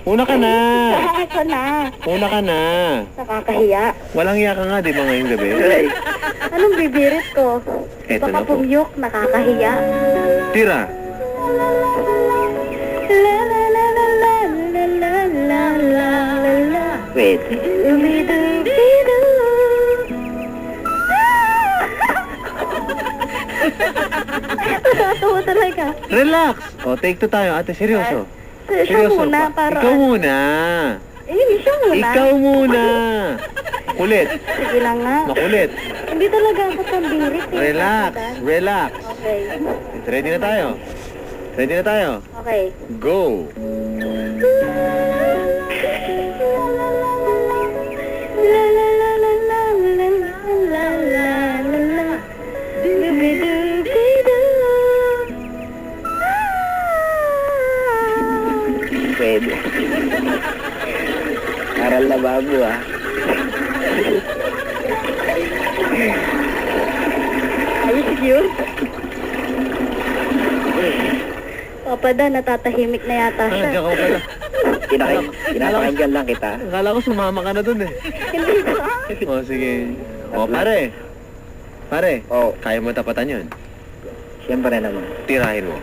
Una ka na. Ako na. Una ka na. Nakakahiya. Walang iya ka nga, di ba, ngayong gabi? Anong bibirit ko? Eto Baka na po. pumyok, nakakahiya. Tira. La la la la la la la la la la. Pwede. Dubidu-bidu. Natatawa talaga. Relax. O, take two tayo, ate. Seryoso. Siya muna, para... Ikaw muna. Siya muna. Ikaw muna. Kulit. Sige lang nga. Makulit. Hindi talaga ako pambirit. Relax. Relax. Okay. Ready na tayo. Ready na tayo. Okay. Go. La la la la la la la la la la. Dubidu-bidu. Pwede. Aral na bago ah. Ayos yun. Papa Dan, natatahimik na yata Ah, siya. diyan ka pala. Kinapakinggan lang kita. Akala ko sumama ka na dun eh. Hindi ba? O, sige. O, pare. Pare. Oh, Kaya mo tapatan yun. siyempre naman. Tirahin mo.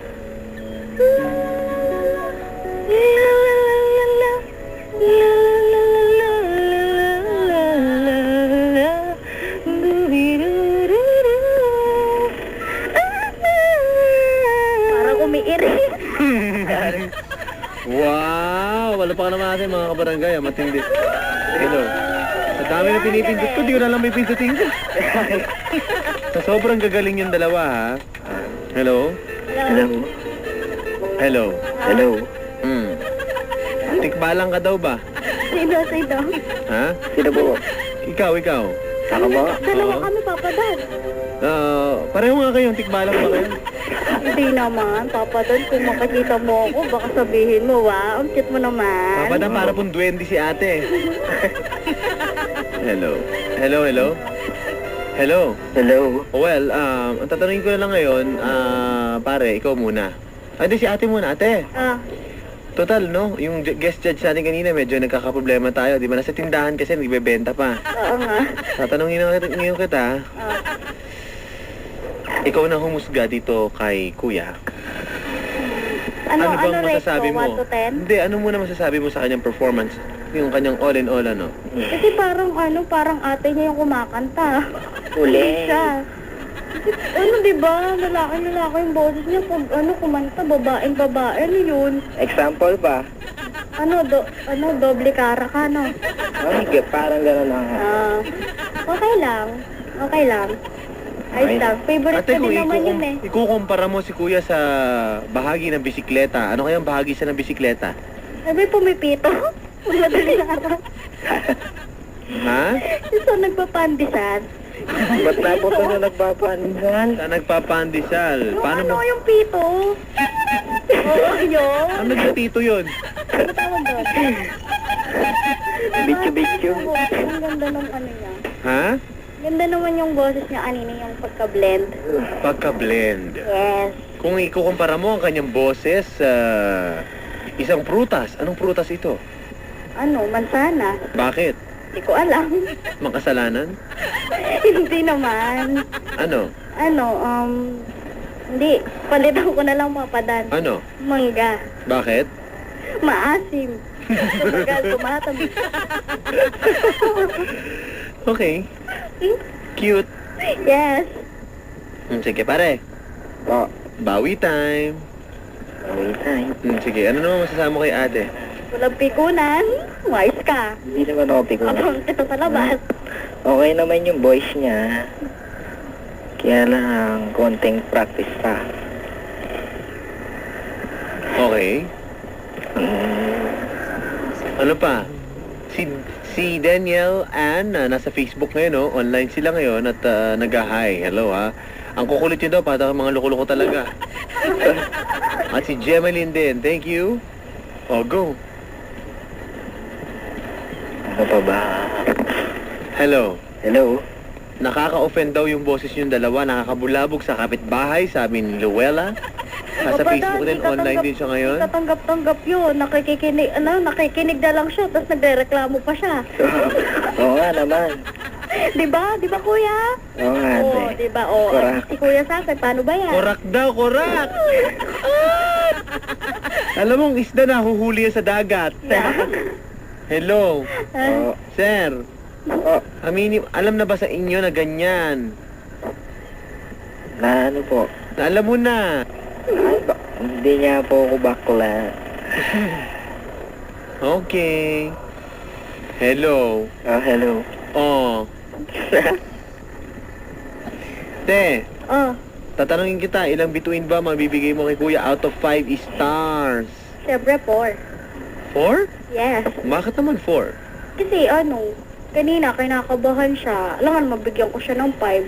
Parang umiirit. Wow! Wala pa ka naman natin mga kabarangay. Matindi. Hello. Sa dami na pinipindot ko, di ko na lang may pindutin ko. Sa sobrang gagaling yung dalawa, ha? Hello? Hello? Hello? Hello? Tikbalang ka daw ba? Sino? Ha? Sino po? Ikaw. Ako ba? Dalawa Oo. kami, Papa Dan. Pareho nga kayong tikbalang ba kayo? Hindi naman, Papa Dan. Kung makikita mo ako, baka sabihin mo, wow, ang cute mo naman. Papa na para pong duwende si ate. Hello? Hello? Hello? Well, ang tatanungin ko na lang ngayon, pare, ikaw muna. Hindi, si ate muna, ate. Total, no? Yung guest judge natin kanina, medyo nagkakaproblema tayo. Di ba? Nasa tindahan kasi, nagbebenta pa. Oo nga. Tatanungin na ngayon kita, ikaw na humusga dito kay kuya. Ano bang rate masasabi ko? mo? 1 to 10? Hindi, ano muna masasabi mo sa kanyang performance? Yung kanyang all in all, ano? Kasi parang ate niya yung kumakanta. Uli. Siya. Diba? Lalaki yung boses niya. Pag kumanta, babae, ano yun? Example ba? Doble cara ka, no? Ay, parang gano'n lang. Okay lang. Ayos lang. Favorite Ate, ko kung din naman yun eh. ikukumpara mo si kuya sa bahagi ng bisikleta, ano kayang bahagi sa ng bisikleta? Sabi pumipito. Madali na ako. Ha? So, nagpapandisan. Ba't napunta na nagpapaningan? Sa nagpapandesal. Paano mo? Yung pito? Oo, yun. Ano nagtatito yun? Ano tawag doon? Bityo-bityo. Ang ganda ng niya. Ha? Ganda naman yung boses niya kanina, yung pagka-blend. Pagka-blend. Yes. Kung ikukumpara mo ang kanyang boses sa isang prutas, anong prutas ito? Mansana. Bakit? Hindi ko alam. Makasalanan? Hindi naman. Ano? Hindi. Palitan ko na lang papadan. Ano? Mangga. Bakit? Maasim. Tumagal, tumatabi. Okay. Cute. Yes. Sige pare. Po. Bawi time. Wait time. Sige, ano naman masasabi mo kay ate? Walang pikunan. Wise ka. Hindi naman ako pigo. Abang ito sa labas. Okay naman yung voice niya. Kaya lang, konting practice pa. Okay. Ano pa? Si Daniel Ann, nasa Facebook ngayon, no? Online sila ngayon at nag-hi. Hello, ha? Ang kukulit nyo daw, parang mga loko-loko talaga. At si Gemeline din. Thank you. Go. Ano pa ba? Hello. Hello? Nakaka-offend daw yung boses yung dalawa. Nakakabulabog sa kapitbahay, sabi ni Luella. Sa Papa, Facebook din, hindi online tatanggap- din siya ngayon? Hindi tatanggap-tanggap yun. Nakikinig na lang siya, tapos nagre-reklamo pa siya. Oo nga naman. Di ba? Di ba, kuya? Oo nga, Oo, ate. di ba? Oo. Correct. Si kuya sa akin, paano ba yan? Korak daw, korak! Alam mo, ang isda na huhuli yan sa dagat. Hello, Oo. sir. Oo. Alam na ba sa inyo na ganyan? Na ano po? Na alam mo na. Hindi niya po ako bakla. Okay. Hello. Oh, hello. Oh. Te, Oh, tatanungin kita, ilang bituin ba mabibigay mo kay kuya out of 5 stars? syempre 4. 4? Yes. Bakit naman 4? Kasi kanina kinakabahan siya. Alam nga, mabigyan ko siya ng 5.